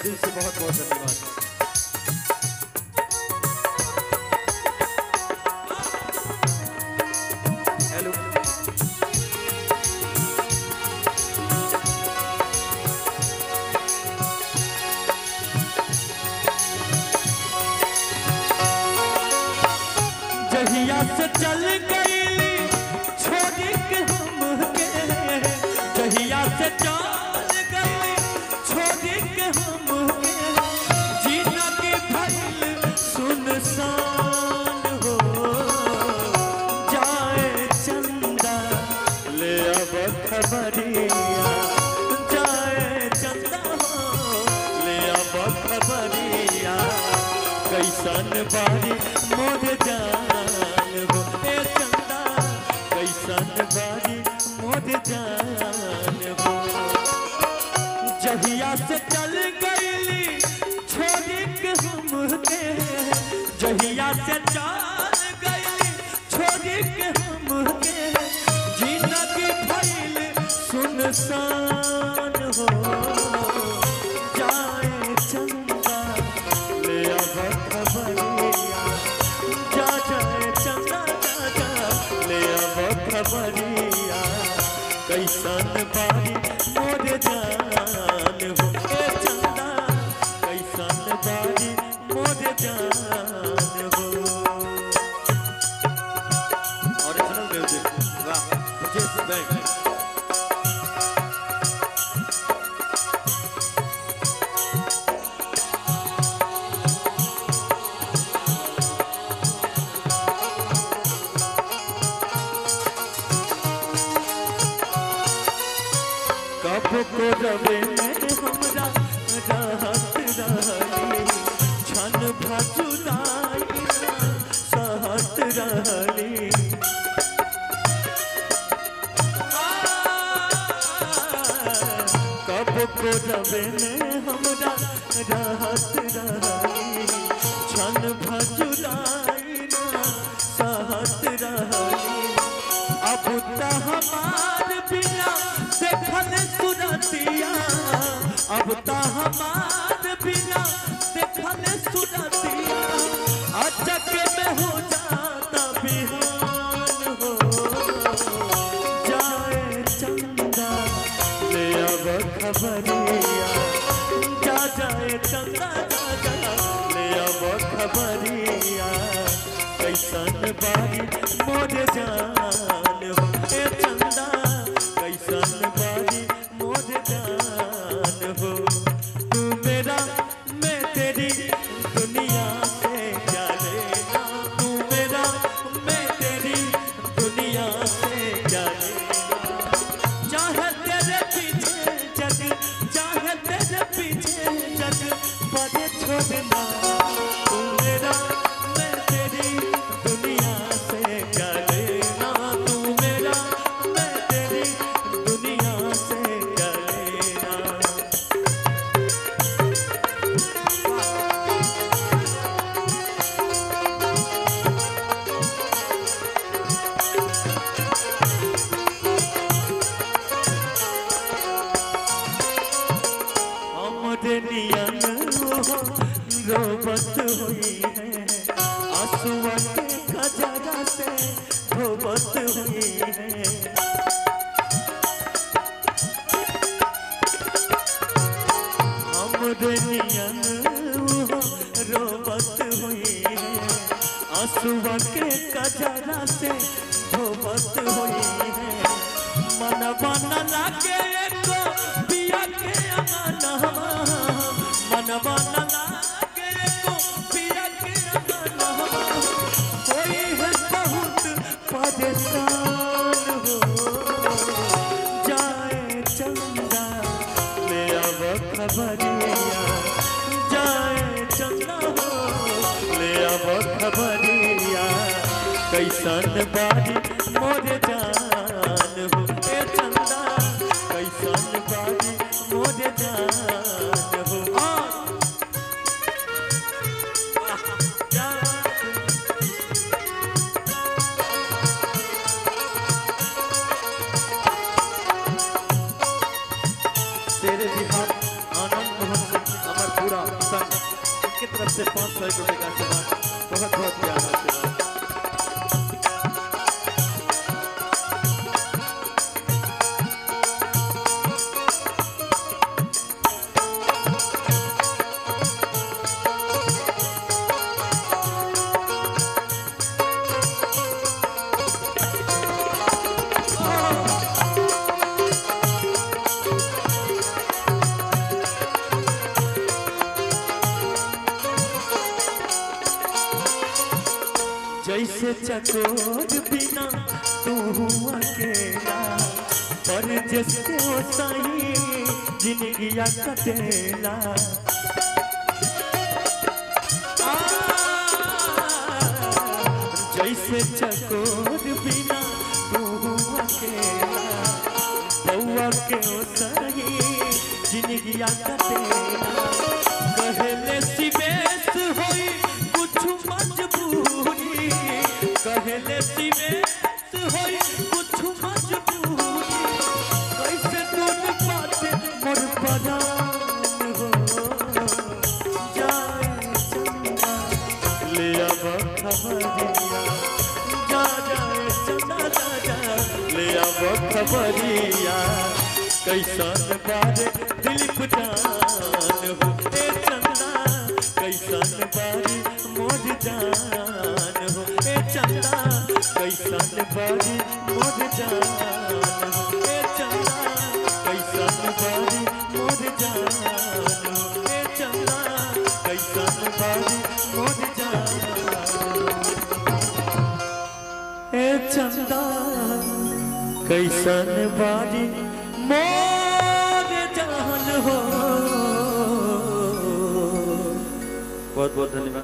दिल से बहुत बहुत धन्यवाद। हेलो जहिया से चल गई छोड़ के हमके, जहिया से चल गई छोड़ के हमके, जीना के भइल सुनसान हो जाए चंदा ले अब खबरिया, जाए चंदा हो ले अब खबरिया, कैसन बारी मोर जान हो ए चंदा, कैसन बारी मोर जान हो। जहिया से चल गई छोड़ के हमके, जहिया से चल गई छोड़ के हमके, जिंदगी भइल सुनसान हो जाए चंदा ले अब खबरिया, जा जाए चंदा जा जा ले अब खबरिया, कैसन बारी मोर जान हो ए चंदा, कैसन बारी मोर जान हो। ओरिजिनल म्यूजिक वाह जैसे बैंक कब को रवे में हमरा रहत रहली, छन भजुदाई सहत रहली, कब को रवे में हमरा रहत रहली, छन भजुदाई सहत रहली, अब त हमार बिना देखल सुरतिया, अब त हमार बिना देखल सुरतिया, अचक में हो जाता बिहान हो जाए चंदा ले अब खबरिया, जा जाए चंदा जा जा ले अब खबरिया, कैसन बारी मोर जान हो ए चंदा, कैसन बारी मोर जान हो। तू मेरा मैं तेरी दुनिया से क्या लेना, तू मेरा मैं तेरी दुनिया से क्या लेना, चाहे तेरे पीछे जग, चाहे तेरे पीछे जग बड़े छोड़ना, तू मेरा मैं तेरी दुनिया से क्या लेना, तू मेरा मैं तेरी दुनिया से क्या लेना। हमरे नियन रोबत हुई है, आंसुआ के खजरा से धोबत हुई है, हमरे नियन रोबत हुई है, आंसुआ के खजरा से धोबत हुई है, मनवा न लागे एको पिया के अंगनवा, मनवा न लागे एको पिया के अंगनवा, होई है बहुत परेशान हो जाए चंदा ले अब खबरिया, जाए चंदा हो ले अब खबरिया, कैसन बारी मोर जान हो ए चंदा, कैसन बारी मोर जान हो। शेर बिहार आनंद मोहन अमर तरफ से 500 रुपए का आशीर्वाद, बहुत बहुत प्यार आशीर्वाद। जैसे चकोर बिना तू अकेला, पर जैसे वो सही जिंदगिया कटेला। जैसे चकोर बिना तू अकेला, बउआ के वो सही जिंदगिया कटेला। कहले सिवेश होई कुछ मजबूरी, कहले सिवेश होई कुछ मजबूरी। कैसे दूर बात मोर परान हो जाए चंदा, ले अब खबरिया जा जाए चंदा जा ले अब खबरिया। कैसन बारे दिलीप जान हो ए चंदा, कैसन बारी मोर जान हो ए चंदा, कैसन बारी मोर जान हो ए चंदा, कैसन बारी मोर जान हो ए चंदा, कैसन बारी मोर जान ए चंदा, कैसन बारी मोर जान हो। बहुत बहुत धन्यवाद।